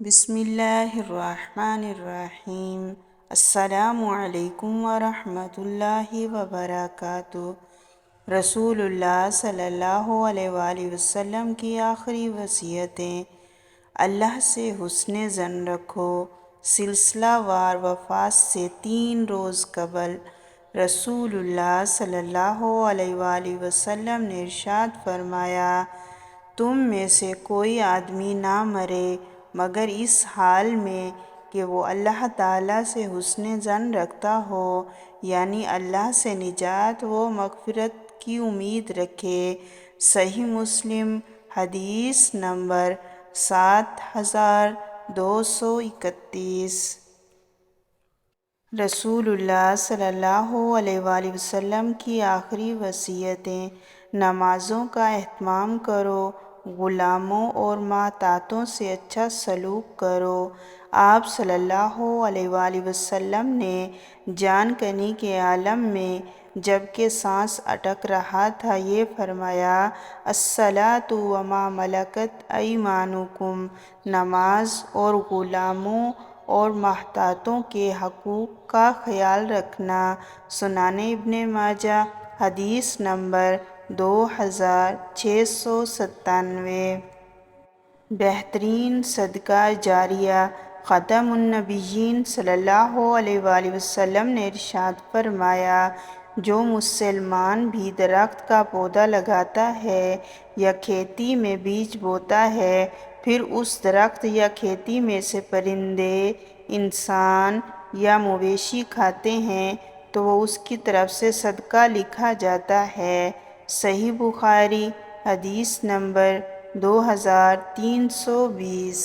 بسم اللہ الرحمن الرحیم۔ السلام علیکم ورحمۃ اللہ وبرکاتہ۔ رسول اللہ صلی اللہ علیہ وآلہ وسلم کی آخری وصیتیں: اللہ سے حسن ظن رکھو۔ سلسلہ وار وفات سے 3 روز قبل رسول اللہ صلی اللہ علیہ وآلہ وسلم نے ارشاد فرمایا، تم میں سے کوئی آدمی نہ مرے مگر اس حال میں کہ وہ اللہ تعالیٰ سے حسن ظن رکھتا ہو، یعنی اللہ سے نجات و مغفرت کی امید رکھے۔ صحیح مسلم، حدیث نمبر 7231۔ رسول اللہ صلی اللہ علیہ وآلہ وسلم کی آخری وصیتیں: نمازوں کا اہتمام کرو، غلاموں اور محتاجوں سے اچھا سلوک کرو۔ آپ صلی اللہ علیہ وآلہ وسلم نے جان کنی کے عالم میں جبکہ سانس اٹک رہا تھا یہ فرمایا، الصلاۃ وما ملکت ایمانکم، نماز اور غلاموں اور محتاجوں کے حقوق کا خیال رکھنا۔ سنن ابن ماجہ، حدیث نمبر 2697۔ بہترین صدقہ جاریہ: خاتم النبیین صلی اللہ علیہ وآلہ وسلم نے ارشاد فرمایا، جو مسلمان بھی درخت کا پودا لگاتا ہے یا کھیتی میں بیج بوتا ہے، پھر اس درخت یا کھیتی میں سے پرندے، انسان یا مویشی کھاتے ہیں تو وہ اس کی طرف سے صدقہ لکھا جاتا ہے۔ صحیح بخاری، حدیث نمبر 2320۔